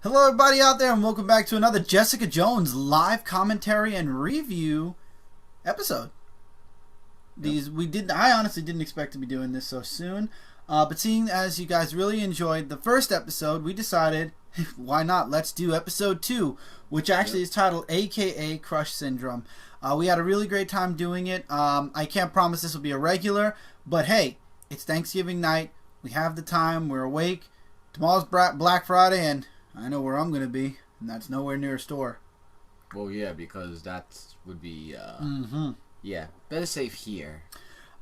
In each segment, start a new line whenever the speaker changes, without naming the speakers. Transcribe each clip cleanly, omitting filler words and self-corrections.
Hello everybody out there and welcome back to another Jessica Jones live commentary and review episode. I honestly didn't expect to be doing this so soon, but seeing as you guys really enjoyed the first episode, we decided, why not, let's do episode 2, which actually is titled AKA Crush Syndrome. We had a really great time doing it. I can't promise this will be a regular, but hey, it's Thanksgiving night, we have the time, we're awake, tomorrow's Black Friday, and I know where I'm going to be, and that's nowhere near a store.
Well, yeah, because that would be, yeah, better safe here.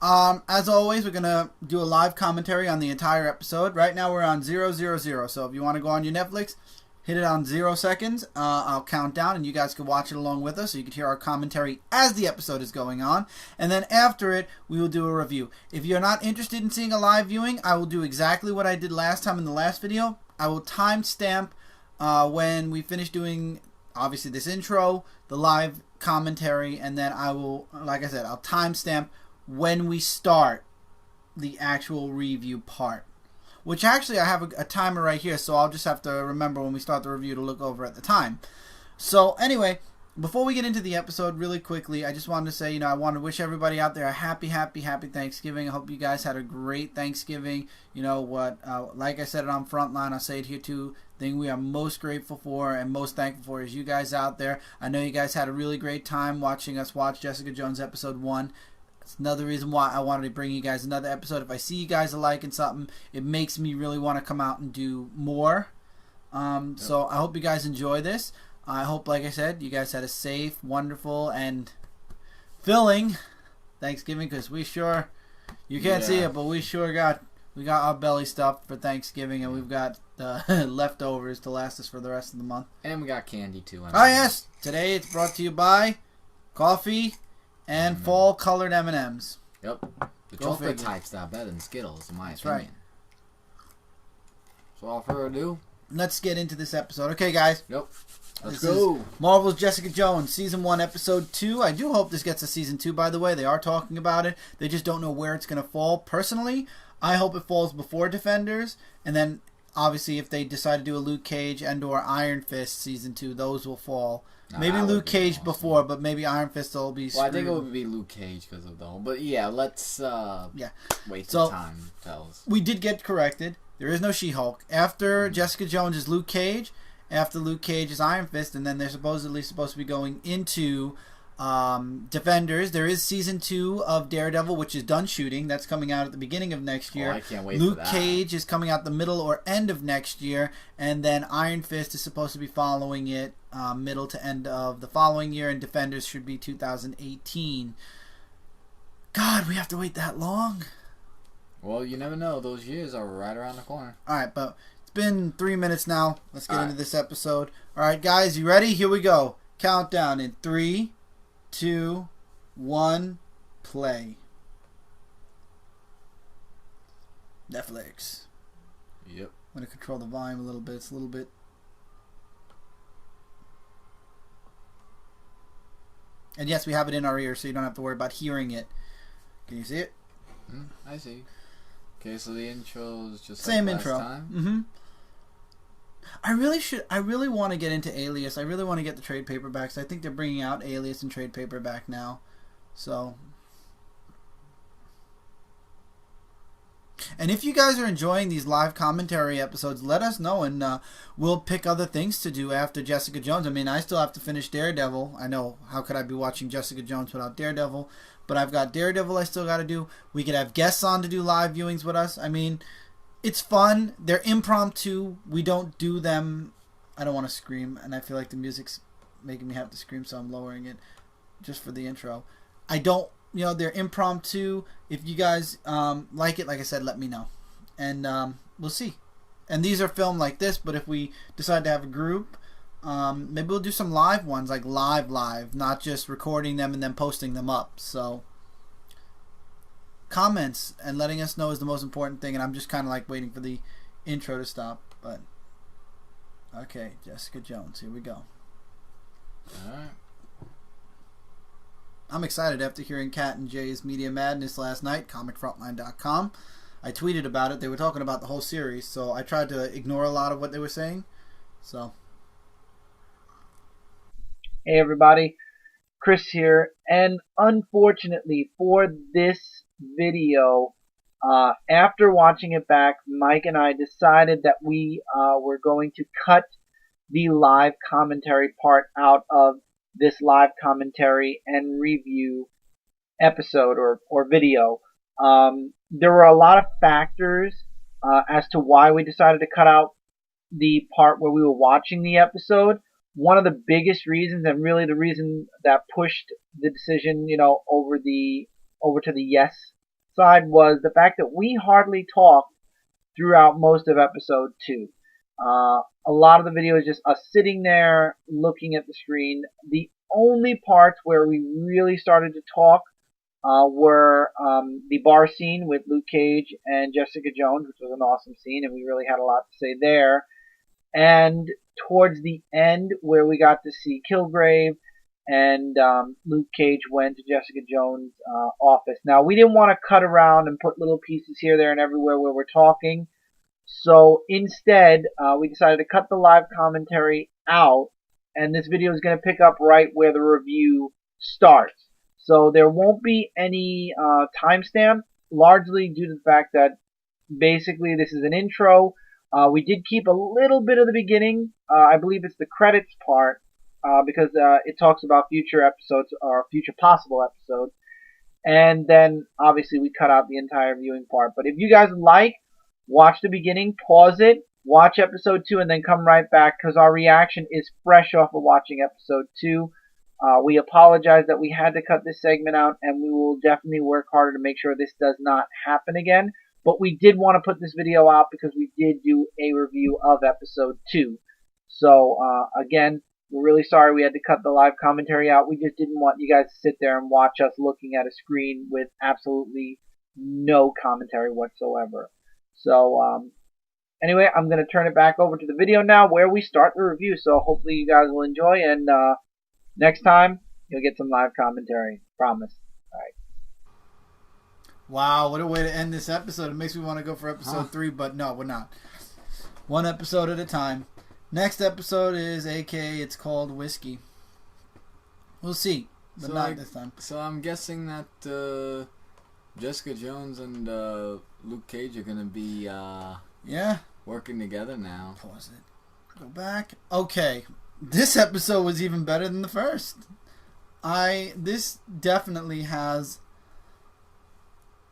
As always, we're going to do a live commentary on the entire episode. Right now we're on 000, so if you want to go on your Netflix, hit it on 0 seconds. I'll count down, and you guys can watch it along with us, so you can hear our commentary as the episode is going on. And then after it, we will do a review. If you're not interested in seeing a live viewing, I will do exactly what I did last time in the last video. I will timestamp when we finish doing, obviously, this intro, the live commentary, and then I will, like I said, I'll timestamp when we start the actual review part. Which actually, I have a timer right here, so I'll just have to remember when we start the review to look over at the time. So, anyway, before we get into the episode, really quickly, I just wanted to say, I want to wish everybody out there a happy Thanksgiving. I hope you guys had a great Thanksgiving. Like I said it on Frontline, I'll say it here too. The thing we are most grateful for and most thankful for is you guys out there. I know you guys had a really great time watching us watch Jessica Jones episode 1. That's another reason why I wanted to bring you guys another episode. If I see you guys are liking something, it makes me really want to come out and do more. So I hope you guys enjoy this. I hope, like I said, you guys had a safe, wonderful, and filling Thanksgiving, because we sure, you can't see it, but we sure got our belly stuffed for Thanksgiving, and we've got leftovers to last us for the rest of the month.
And we got candy too.
Yes, today it's brought to you by coffee and fall-colored M&Ms.
Yep, the chocolate types are better than Skittles, in my opinion. Right. So without further ado,
let's get into this episode. Okay, guys.
Yep.
Let's go. Marvel's Jessica Jones, Season 1, Episode 2. I do hope this gets a Season 2, by the way. They are talking about it. They just don't know where it's going to fall. Personally, I hope it falls before Defenders. And then, obviously, if they decide to do a Luke Cage and or Iron Fist Season 2, those will fall. Maybe Luke Cage awesome. Before, but maybe Iron Fist will be screwed.
Well, I think it would be Luke Cage because of the whole... But yeah, let's wait till time tells.
We did get corrected. There is no She-Hulk. After Jessica Jones is Luke Cage... After Luke Cage is Iron Fist, and then they're supposed to be going into Defenders. There is Season 2 of Daredevil, which is done shooting. That's coming out at the beginning of next year.
Oh, I can't wait
Luke
for that.
Cage is coming out the middle or end of next year, and then Iron Fist is supposed to be following it middle to end of the following year, and Defenders should be 2018. God, we have to wait that long?
Well, you never know. Those years are right around the corner.
All right, but... It's been 3 minutes now. Let's get into this episode. Alright, guys, you ready? Here we go. Countdown in 3, 2, 1, play. Netflix.
Yep.
I'm going to control the volume a little bit. It's a little bit... And yes, we have it in our ears, so you don't have to worry about hearing it. Can you see it?
I see. Okay, so the intro's just
same
like
intro.
Last time.
I really want to get into Alias. I really want to get the trade paperbacks. I think they're bringing out Alias and trade paperback now. So, and if you guys are enjoying these live commentary episodes, let us know, and we'll pick other things to do after Jessica Jones. I mean, I still have to finish Daredevil. I know, how could I be watching Jessica Jones without Daredevil? But I've got Daredevil I still got to do. We could have guests on to do live viewings with us. I mean, it's fun. They're impromptu. We don't do them. I don't want to scream, and I feel like the music's making me have to scream, so I'm lowering it just for the intro. I don't, they're impromptu. If you guys like it, like I said, let me know. And we'll see. And these are filmed like this, but if we decide to have a group, maybe we'll do some live ones, like live, not just recording them and then posting them up. So comments and letting us know is the most important thing, and I'm just kind of like waiting for the intro to stop. But okay, Jessica Jones, here we go.
Alright.
I'm excited after hearing Kat and Jay's Media Madness last night, comicfrontline.com. I tweeted about it. They were talking about the whole series, so I tried to ignore a lot of what they were saying. So,
Hey everybody, Chris here, and unfortunately for this video, after watching it back, Mike and I decided that we were going to cut the live commentary part out of this live commentary and review episode or video. There were a lot of factors as to why we decided to cut out the part where we were watching the episode. One of the biggest reasons, and really the reason that pushed the decision, over to the yes side, was the fact that we hardly talked throughout most of episode 2. A lot of the video is just us sitting there looking at the screen. The only parts where we really started to talk were the bar scene with Luke Cage and Jessica Jones, which was an awesome scene, and we really had a lot to say there. And towards the end, where we got to see Kilgrave and Luke Cage went to Jessica Jones' office. Now, we didn't want to cut around and put little pieces here, there, and everywhere where we're talking. So instead, we decided to cut the live commentary out, and this video is going to pick up right where the review starts. So there won't be any timestamp, largely due to the fact that basically this is an intro. We did keep a little bit of the beginning. I believe it's the credits part, because it talks about future episodes or future possible episodes. And then obviously we cut out the entire viewing part. But if you guys like, watch the beginning, pause it, watch episode 2, and then come right back, because our reaction is fresh off of watching episode 2. We apologize that we had to cut this segment out, and we will definitely work harder to make sure this does not happen again. But we did want to put this video out because we did do a review of episode 2. So, again, we're really sorry we had to cut the live commentary out. We just didn't want you guys to sit there and watch us looking at a screen with absolutely no commentary whatsoever. So, anyway, I'm going to turn it back over to the video now where we start the review. So, hopefully you guys will enjoy, and next time, you'll get some live commentary. Promise. All right.
wow, what a way to end this episode. It makes me want to go for episode 3, but no, we're not. One episode at a time. Next episode is it's called Whiskey. We'll see, but
So
not this time.
So I'm guessing that Jessica Jones and Luke Cage are gonna be
Yeah.
working together now.
Pause it. Go back. Okay. This episode was even better than the first. This definitely has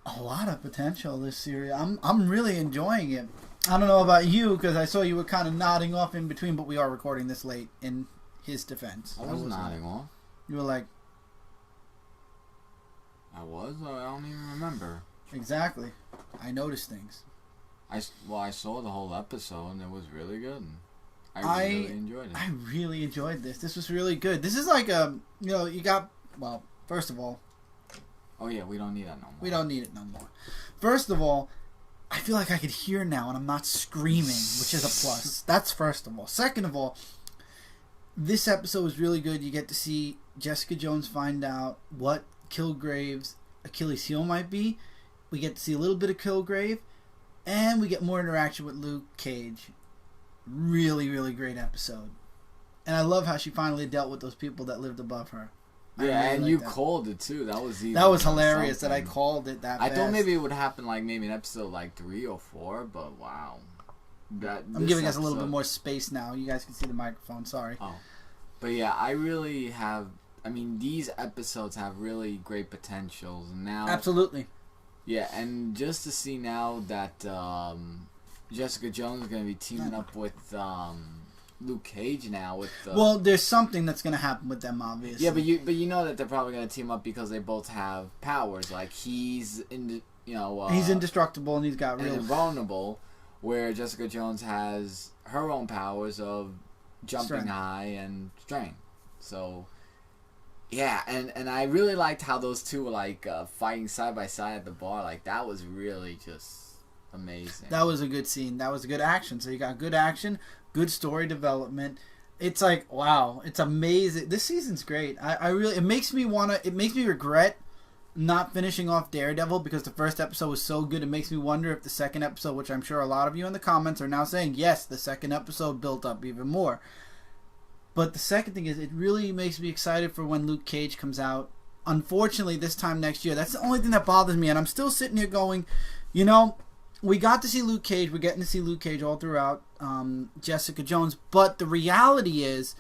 a lot of potential, this series. I'm really enjoying it. I don't know about you, because I saw you were kind of nodding off in between, but we are recording this late in his defense.
I was nodding off.
You were like,
I was? I don't even remember.
exactly. I noticed things.
I saw the whole episode and it was really good. I really enjoyed it.
I really enjoyed this. This was really good. This is like you got, well, first of all,
Oh yeah, we don't need that no more.
we don't need it no more. First of all, I feel like I could hear now and I'm not screaming, which is a plus. That's first of all. Second of all, this episode was really good. You get to see Jessica Jones find out what Kilgrave's Achilles heel might be. We get to see a little bit of Kilgrave, and we get more interaction with Luke Cage. Really, really great episode. And I love how she finally dealt with those people that lived above her. I
Yeah,
really
and
like
you
that.
called it too. That was
Hilarious that I
something.
called it that
I
fast.
thought maybe it would happen like maybe in episode like 3 or 4, but wow.
I'm giving us a little bit more space now. You guys can see the microphone. Sorry.
Oh. But yeah, I really have. I mean, these episodes have really great potentials. Now,
Absolutely.
yeah, and just to see now that Jessica Jones is going to be teaming up with Luke Cage now with.
Well, there's something that's going to happen with them, obviously.
Yeah, but you know that they're probably going to team up because they both have powers. Like he's
he's indestructible and he's got real.
invulnerable, where Jessica Jones has her own powers of jumping
Strength.
high and strength. So, yeah, and I really liked how those two were like fighting side by side at the bar. Like that was really just amazing.
That was a good scene. That was a good action. So you got good action, good story development. It's like, wow, it's amazing. This season's great. I really, it makes me regret not finishing off Daredevil because the first episode was so good. It makes me wonder if the second episode, which I'm sure a lot of you in the comments are now saying, yes, the second episode built up even more. But the second thing is, it really makes me excited for when Luke Cage comes out. Unfortunately, this time next year. That's the only thing that bothers me. And I'm still sitting here going, you know, we got to see Luke Cage. We're getting to see Luke Cage all throughout Jessica Jones. But the reality is,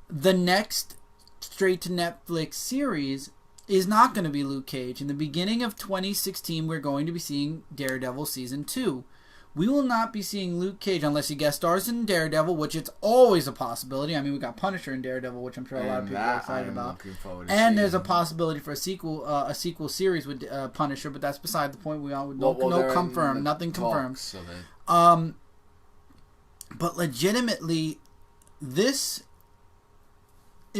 the next straight-to-Netflix series is not going to be Luke Cage. In the beginning of 2016, we're going to be seeing Daredevil Season 2. We will not be seeing Luke Cage unless he guest stars in Daredevil, which it's always a possibility. I mean, we got Punisher in Daredevil, which I'm sure a lot of people are excited about. And there's a possibility for a sequel series with Punisher, but that's beside the point. No confirmed, nothing confirmed. But legitimately, it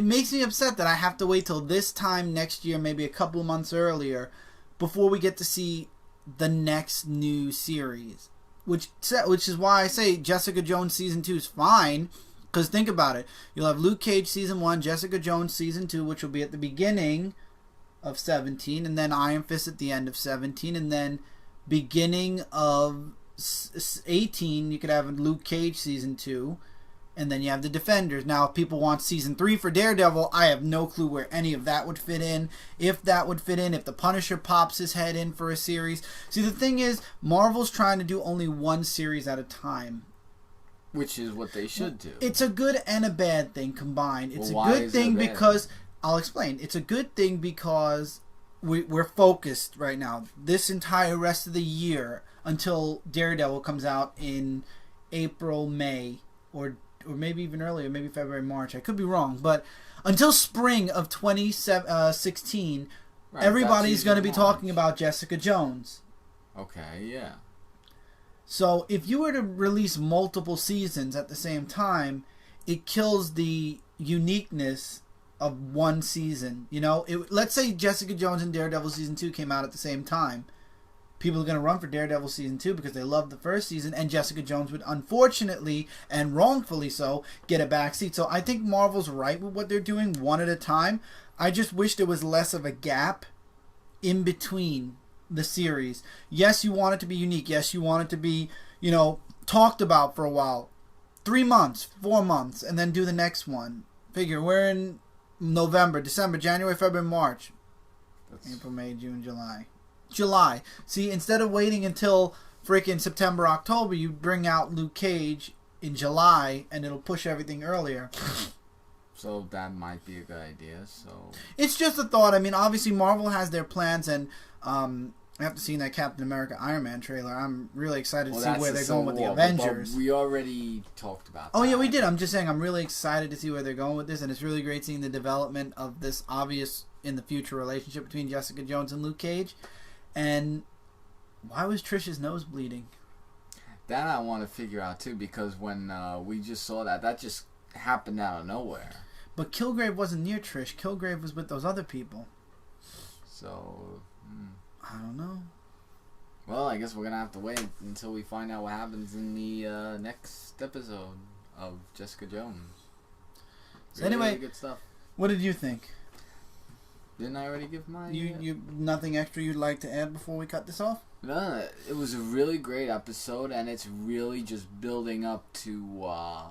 makes me upset that I have to wait till this time next year, maybe a couple of months earlier, before we get to see the next new series. Which is why I say Jessica Jones Season 2 is fine. Because think about it. You'll have Luke Cage Season 1, Jessica Jones Season 2, which will be at the beginning of 17. And then Iron Fist at the end of 17. And then beginning of 18, you could have Luke Cage Season 2. And then you have the Defenders. Now, if people want Season 3 for Daredevil, I have no clue where any of that would fit in. If that would fit in, if the Punisher pops his head in for a series. See, the thing is, Marvel's trying to do only one series at a time.
Which is what they should do.
It's a good and a bad thing combined. It's a good thing because... I'll explain. It's a good thing because we're focused right now. This entire rest of the year until Daredevil comes out in April, May, or maybe even earlier, maybe February, March. I could be wrong, but until spring of 2016, right, everybody's going to be talking about Jessica Jones.
Okay, yeah.
So if you were to release multiple seasons at the same time, it kills the uniqueness of one season. You know, let's say Jessica Jones and Daredevil Season 2 came out at the same time. People are going to run for Daredevil Season 2 because they love the first season, and Jessica Jones would, unfortunately, and wrongfully so, get a backseat. So I think Marvel's right with what they're doing, one at a time. I just wish there was less of a gap in between the series. Yes, you want it to be unique. Yes, you want it to be, you know, talked about for a while. 3 months, 4 months, and then do the next one. Figure, we're in November, December, January, February, March. April, May, June, July. See, instead of waiting until freaking September, October, you bring out Luke Cage in July, and it'll push everything earlier.
So that might be a good idea. So
it's just a thought. I mean, obviously Marvel has their plans, and after seeing that Captain America Iron Man trailer, I'm really excited to see where they're going with the Avengers.
We already talked about that.
Oh yeah, we did. I'm just saying I'm really excited to see where they're going with this, and it's really great seeing the development of this obvious in the future relationship between Jessica Jones and Luke Cage. And why was Trish's nose bleeding?
That I want to figure out too, because when we just saw that just happened out of nowhere.
But Kilgrave wasn't near Trish. Kilgrave was with those other people.
So,
I don't know.
Well, I guess we're going to have to wait until we find out what happens in the next episode of Jessica Jones.
So anyway,
good stuff.
What did you think?
Didn't I already give my...
You nothing extra you'd like to add before we cut this off?
No, it was a really great episode, and it's really just building up to,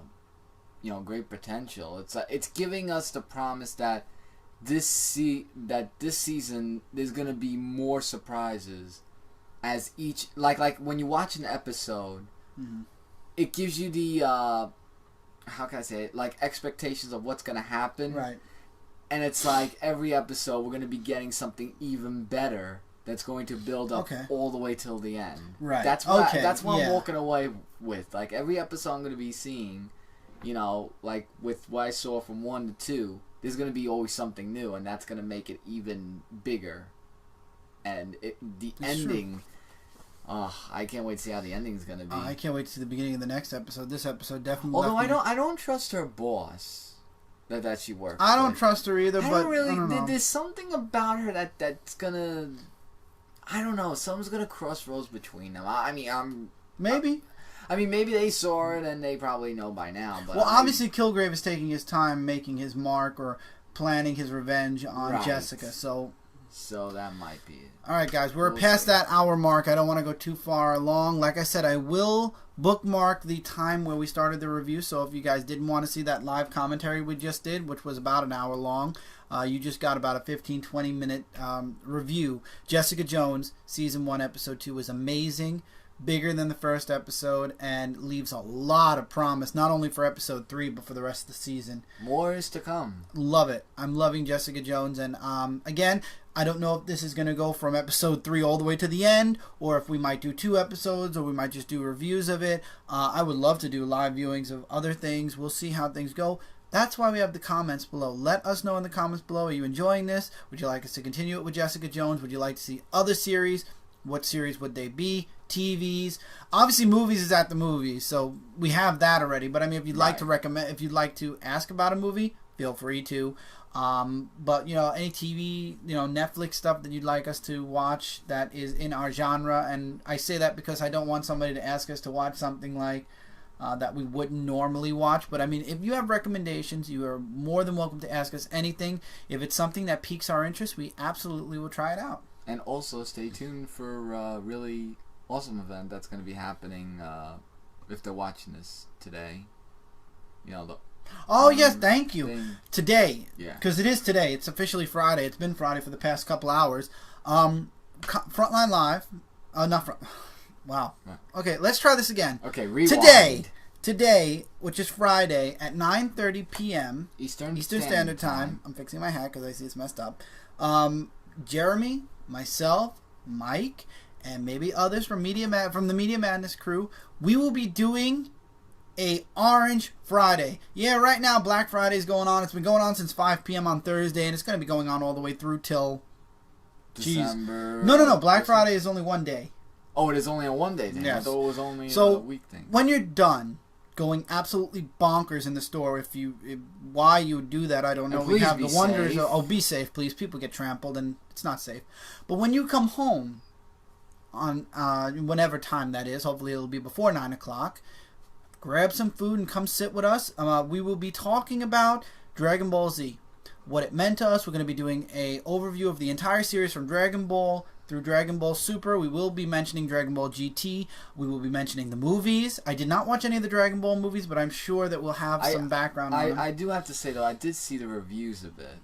great potential. It's giving us the promise that this season there's gonna be more surprises as each like when you watch an episode, it gives you the how can I say it, like expectations of what's gonna happen,
right?
And it's like every episode we're gonna be getting something even better that's going to build up all the way till the end.
Right.
That's what I'm walking away with. Like every episode I'm gonna be seeing, like with what I saw from 1 to 2, there's going to be always something new, and that's going to make it even bigger. And the ending, I can't wait to see how the ending's going to be.
I can't wait to see the beginning of the next episode. This episode definitely.
Although I don't trust her boss that she works.
I don't trust her either. I don't know.
There's something about her that's gonna. I don't know. Something's gonna cross roads between them.
Maybe.
Maybe they saw it and they probably know by now. But
obviously Kilgrave is taking his time making his mark or planning his revenge on Jessica. So
So that might be it.
All right, guys, we're
We'll
past
see.
that hour mark. I don't want to go too far along. Like I said, I will bookmark the time where we started the review. So if you guys didn't want to see that live commentary we just did, which was about an hour long, you just got about a 15-20 minute review. Jessica Jones, Season 1, Episode 2 was amazing. Bigger than the first episode and leaves a lot of promise, not only for Episode 3, but for the rest of the season.
More is to come.
Love it. I'm loving Jessica Jones. And again, I don't know if this is going to go from Episode 3 all the way to the end, or if we might do 2 episodes, or we might just do reviews of it. I would love to do live viewings of other things. We'll see how things go. That's why we have the comments below. Let us know in the comments below. Are you enjoying this? Would you like us to continue it with Jessica Jones? Would you like to see other series? What series would they be? TVs. Obviously, movies is at the movies, so we have that already. But I mean, if you'd like to recommend, if you'd like to ask about a movie, feel free to. But you know, any TV, you know, Netflix stuff that you'd like us to watch that is in our genre, and I say that because I don't want somebody to ask us to watch something like that we wouldn't normally watch. But I mean, if you have recommendations, you are more than welcome to ask us anything. If it's something that piques our interest, we absolutely will try it out.
And also stay tuned for a really awesome event that's going to be happening if they're watching this today. You know, the
yes, thank you.
thing.
Today,
Yeah.
because it is today. It's officially Friday. It's been Friday for the past couple hours. Frontline Live. Not front. Wow.
Right.
Okay, let's try this again.
Okay, rewind.
Today, which is Friday at 9:30 p.m.
Eastern
Standard Time. I'm fixing my hat because I see it's messed up. Jeremy, myself, Mike, and maybe others from the Media Madness crew, we will be doing a Orange Friday. Yeah, right now Black Friday is going on. It's been going on since 5 p.m. on Thursday, and it's going to be going on all the way through till
December.
No. Black Friday is only one day.
Oh, it is only a one-day thing.
Yes.
I thought it was only
So,
a week thing.
When you're done going absolutely bonkers in the store, why you would do that, I don't know.
And
We
please
have
be
the wonders
safe.
of, be safe, please. People get trampled, and it's not safe. But when you come home on whenever time that is, hopefully it'll be before 9 o'clock, grab some food and come sit with us. We will be talking about Dragon Ball Z, what it meant to us. We're going to be doing a overview of the entire series from Dragon Ball through Dragon Ball Super. We will be mentioning Dragon Ball GT. We will be mentioning the movies. I did not watch any of the Dragon Ball movies, but I'm sure that we'll have some background on them.
I do have to say, though, I did see the reviews of it.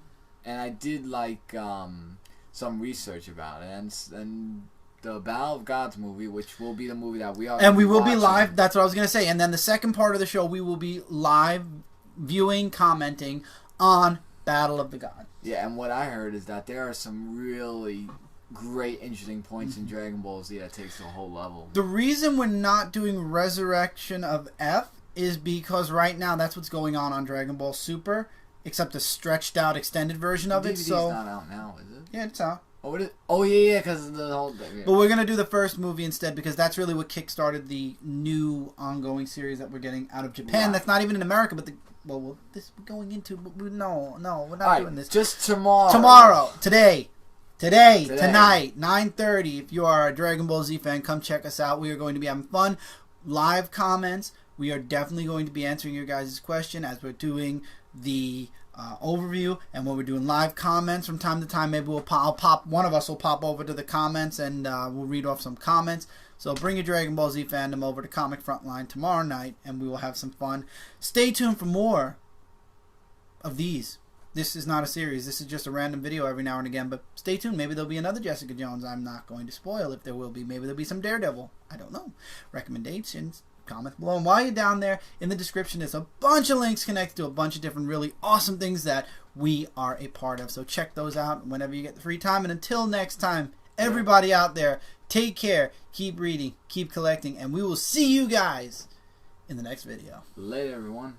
And I did like some research about it. And the Battle of Gods movie, which will be the movie that we are
And we will
watching.
be live. That's what I was going to say. And then the second part of the show, we will be live viewing, commenting on Battle of the Gods.
Yeah, and what I heard is that there are some really great, interesting points in Dragon Ball Z that takes to a whole level.
The reason we're not doing Resurrection of F is because right now that's what's going on Dragon Ball Super, except a stretched out extended version of it.
DVD's
So
not out now, is it?
yeah, it's out.
Oh, it is? Oh, yeah, because of the whole thing. Yeah.
But we're gonna do the first movie instead because that's really what kickstarted the new ongoing series that we're getting out of Japan.
Right.
That's not even in America, but this we're going into. No, we're not doing this.
Just tomorrow.
Today, tonight, 9:30. If you are a Dragon Ball Z fan, come check us out. We are going to be having fun. Live comments. We are definitely going to be answering your guys' question as we're doing the overview, and when we're doing live comments from time to time, maybe I'll pop. One of us will pop over to the comments, and we'll read off some comments. So bring your Dragon Ball Z fandom over to Comic Frontline tomorrow night, and we will have some fun. Stay tuned for more of these. This is not a series. This is just a random video every now and again. But stay tuned. Maybe there'll be another Jessica Jones. I'm not going to spoil if there will be. Maybe there'll be some Daredevil. I don't know. Recommendations, comments below. And while you're down there, in the description, there's a bunch of links connected to a bunch of different really awesome things that we are a part of. So check those out whenever you get the free time. And until next time, everybody out there, take care. Keep reading. Keep collecting. And we will see you guys in the next video.
Later, everyone.